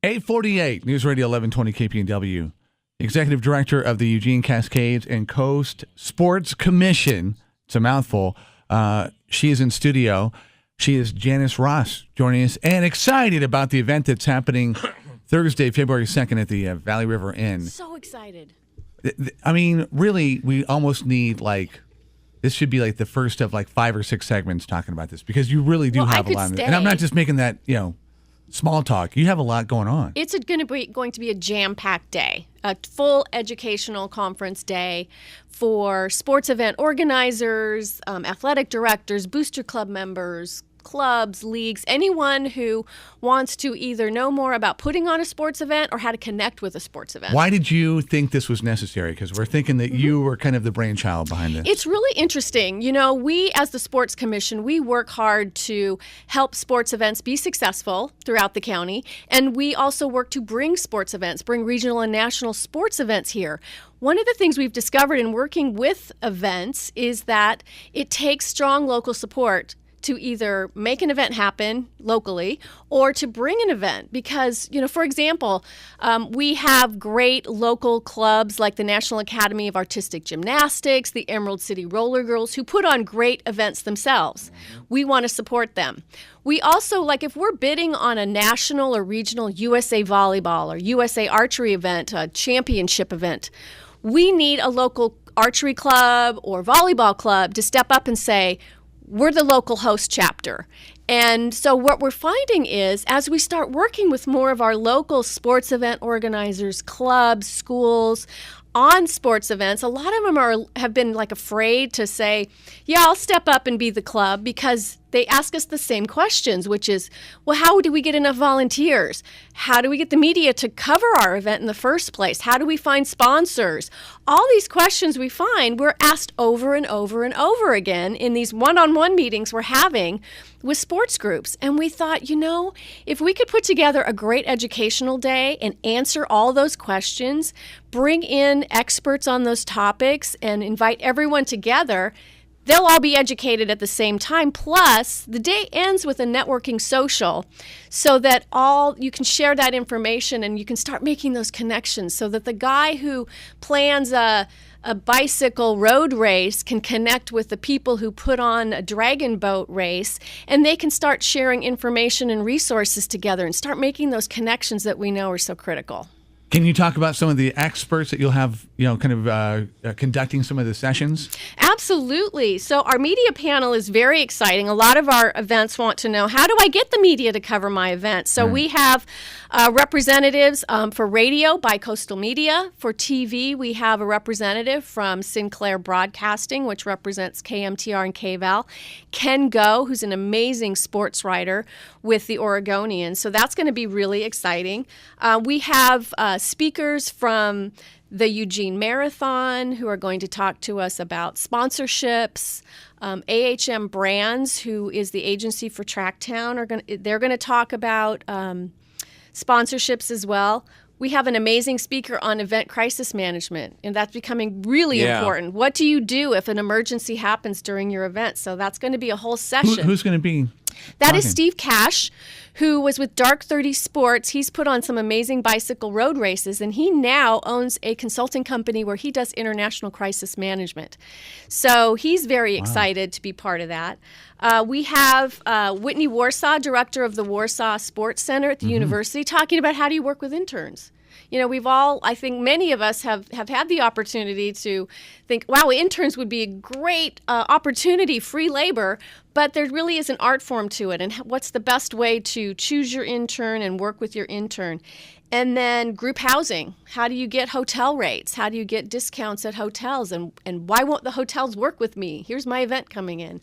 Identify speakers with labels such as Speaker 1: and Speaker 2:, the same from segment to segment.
Speaker 1: 848 News Radio 1120 KPNW. Executive Director of the Eugene Cascades and Coast Sports Commission. It's a mouthful. She is in studio. She is Janis Ross joining us and excited about the event that's happening Thursday, February 2nd at the Valley River Inn.
Speaker 2: So excited.
Speaker 1: I mean, really, we almost need this should be like the first of 5 or 6 segments talking about this because you really do have a lot. And I'm not just making that, small talk. You have a lot going on.
Speaker 2: It's going to be a jam-packed day, a full educational conference day for sports event organizers, athletic directors, booster club members, clubs, leagues, anyone who wants to either know more about putting on a sports event or how to connect with a sports event.
Speaker 1: Why did you think this was necessary? Because we're thinking that you were kind of the brainchild behind this.
Speaker 2: It's really interesting. We, as the Sports Commission, we work hard to help sports events be successful throughout the county. And we also work to bring sports events, bring regional and national sports events here. One of the things we've discovered in working with events is that it takes strong local support to either make an event happen locally or to bring an event because, for example, we have great local clubs like the National Academy of Artistic Gymnastics, the Emerald City Roller Girls, who put on great events themselves. We want to support them. We also, if we're bidding on a national or regional USA Volleyball or USA Archery event, a championship event, we need a local archery club or volleyball club to step up and say, we're the local host chapter. And so what we're finding is as we start working with more of our local sports event organizers, clubs, schools, on sports events, a lot of them have been afraid to say, yeah, I'll step up and be the club because they ask us the same questions, which is, well, how do we get enough volunteers? How do we get the media to cover our event in the first place? How do we find sponsors? All these questions we find we're asked over and over and over again in these one-on-one meetings we're having with sports groups. And we thought, if we could put together a great educational day and answer all those questions, bring in experts on those topics and invite everyone together, they'll all be educated at the same time. Plus, the day ends with a networking social so that you can share that information and you can start making those connections so that the guy who plans a bicycle road race can connect with the people who put on a dragon boat race, and they can start sharing information and resources together and start making those connections that we know are so critical.
Speaker 1: Can you talk about some of the experts that you'll have, conducting some of the sessions?
Speaker 2: Absolutely. So our media panel is very exciting. A lot of our events want to know, how do I get the media to cover my event? So we have representatives for radio by Coastal Media. For TV, we have a representative from Sinclair Broadcasting, which represents KMTR and KVAL. Ken Go, who's an amazing sports writer with the Oregonian. So that's going to be really exciting. We have speakers from the Eugene Marathon who are going to talk to us about sponsorships. AHM Brands, who is the agency for Tracktown, they're going to talk about sponsorships as well. We have an amazing speaker on event crisis management, and that's becoming really important. What do you do if an emergency happens during your event? So that's going to be a whole session.
Speaker 1: Who's going to be
Speaker 2: That is Steve Cash, who was with Dark 30 Sports. He's put on some amazing bicycle road races, and he now owns a consulting company where he does international crisis management. So he's very excited to be part of that. We have Whitney Warsaw, director of the Warsaw Sports Center at the university, talking about how do you work with interns. I think many of us have had the opportunity to think, wow, interns would be a great opportunity, free labor, but there really is an art form to it. And what's the best way to choose your intern and work with your intern? And then group housing. How do you get hotel rates? How do you get discounts at hotels? And why won't the hotels work with me? Here's my event coming in.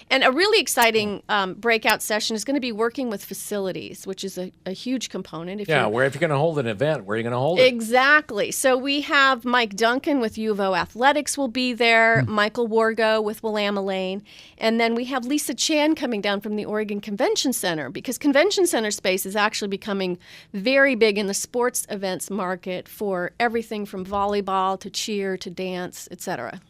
Speaker 2: And a really exciting breakout session is going to be working with facilities, which is a huge component.
Speaker 3: If you're going to hold an event, where are you going to hold it?
Speaker 2: Exactly. So we have Mike Duncan with U of O Athletics will be there, Michael Wargo with Willamette Lane, and then we have Lisa Chan coming down from the Oregon Convention Center, because Convention Center space is actually becoming very big in the sports events market for everything from volleyball to cheer to dance, etc.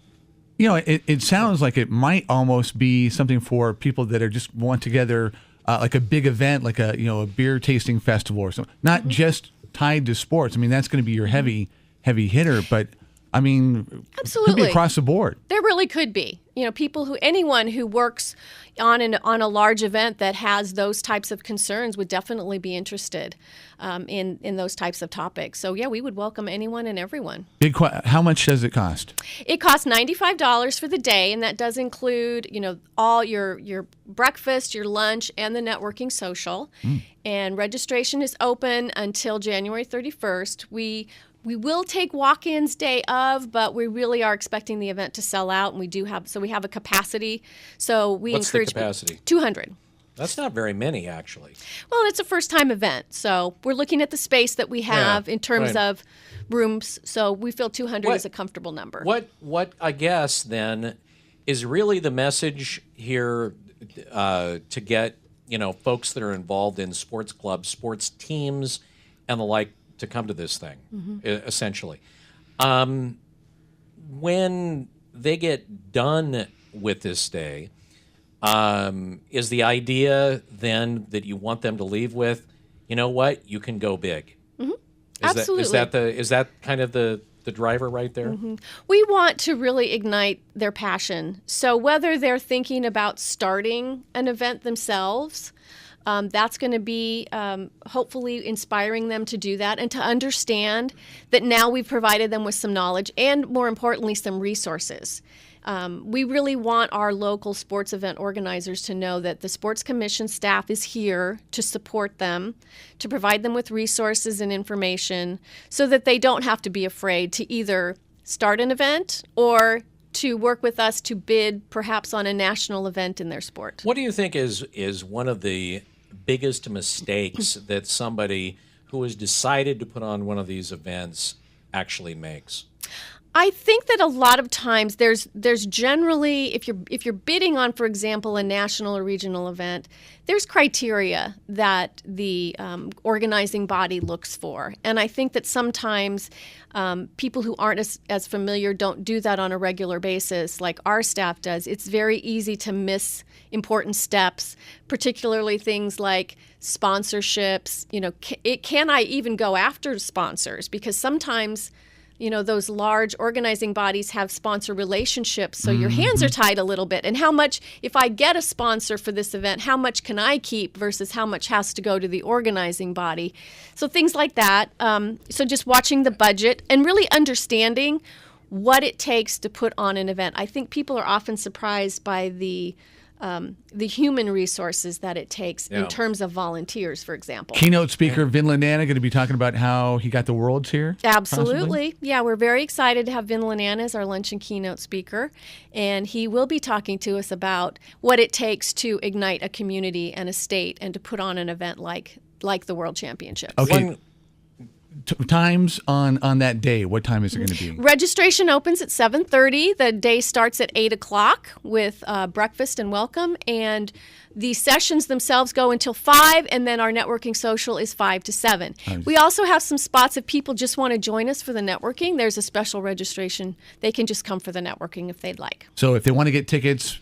Speaker 1: It sounds like it might almost be something for people that are just want together like a big event, like a beer tasting festival or something, not just tied to sports. I mean, that's going to be your heavy hitter, but I mean,
Speaker 2: absolutely,
Speaker 1: could be across the board.
Speaker 2: There really could be. Anyone who works on a large event that has those types of concerns would definitely be interested in those types of topics. So yeah, we would welcome anyone and everyone.
Speaker 1: How much does it cost?
Speaker 2: It costs $95 for the day, and that does include all your breakfast, your lunch, and the networking social. And registration is open until January 31st. We will take walk-ins day of, but we really are expecting the event to sell out, and we have a capacity. So we
Speaker 3: What's
Speaker 2: encourage
Speaker 3: the capacity?
Speaker 2: 200.
Speaker 3: That's not very many, actually.
Speaker 2: Well, it's a first-time event, so we're looking at the space that we have in terms of rooms. So we feel 200 is a comfortable number.
Speaker 3: What I guess then is really the message here to get folks that are involved in sports clubs, sports teams, and the like to come to this thing, essentially. When they get done with this day, is the idea then that you want them to leave with, you know what, you can go big?
Speaker 2: Absolutely.
Speaker 3: Is that kind of the driver right there?
Speaker 2: We want to really ignite their passion. So whether they're thinking about starting an event themselves, that's going to be hopefully inspiring them to do that and to understand that now we've provided them with some knowledge and, more importantly, some resources. We really want our local sports event organizers to know that the Sports Commission staff is here to support them, to provide them with resources and information so that they don't have to be afraid to either start an event or to work with us to bid perhaps on a national event in their sport.
Speaker 3: What do you think is one of the biggest mistakes that somebody who has decided to put on one of these events actually makes?
Speaker 2: I think that a lot of times there's generally, if you're bidding on, for example, a national or regional event, there's criteria that the organizing body looks for. And I think that sometimes people who aren't as familiar don't do that on a regular basis like our staff does. It's very easy to miss important steps, particularly things like sponsorships. Can I even go after sponsors? Because sometimes those large organizing bodies have sponsor relationships, so your hands are tied a little bit. And how much, if I get a sponsor for this event, how much can I keep versus how much has to go to the organizing body? So things like that. So just watching the budget and really understanding what it takes to put on an event. I think people are often surprised by the human resources that it takes in terms of volunteers, for example.
Speaker 1: Keynote speaker Vin Lanana going to be talking about how he got the worlds here?
Speaker 2: Absolutely.
Speaker 1: Possibly?
Speaker 2: Yeah, we're very excited to have Vin Lanana as our luncheon keynote speaker, and he will be talking to us about what it takes to ignite a community and a state and to put on an event like the World Championships.
Speaker 1: Okay. Times on that day. What time is it going to be?
Speaker 2: Registration opens at 7:30. The day starts at 8 o'clock with breakfast and welcome. And the sessions themselves go until 5, and then our networking social is 5 to 7. Nice. We also have some spots if people just want to join us for the networking. There's a special registration. They can just come for the networking if they'd like.
Speaker 1: So if they want to get tickets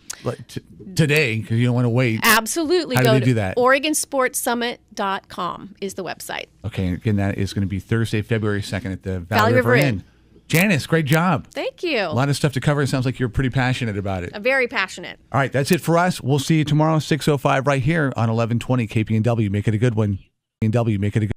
Speaker 1: today, because you don't want to wait.
Speaker 2: Absolutely.
Speaker 1: How do they do that?
Speaker 2: OregonSportsSummit.com is the website.
Speaker 1: Okay, and again, that is going to be Thursday, February 2nd at the Valley River Inn. Janis, great job.
Speaker 2: Thank you.
Speaker 1: A lot of stuff to cover. It sounds like you're pretty passionate about it.
Speaker 2: Very passionate.
Speaker 1: All right, that's it for us. We'll see you tomorrow, 6:05, right here on 1120 KPNW. Make it a good one. KPNW, make it a good one.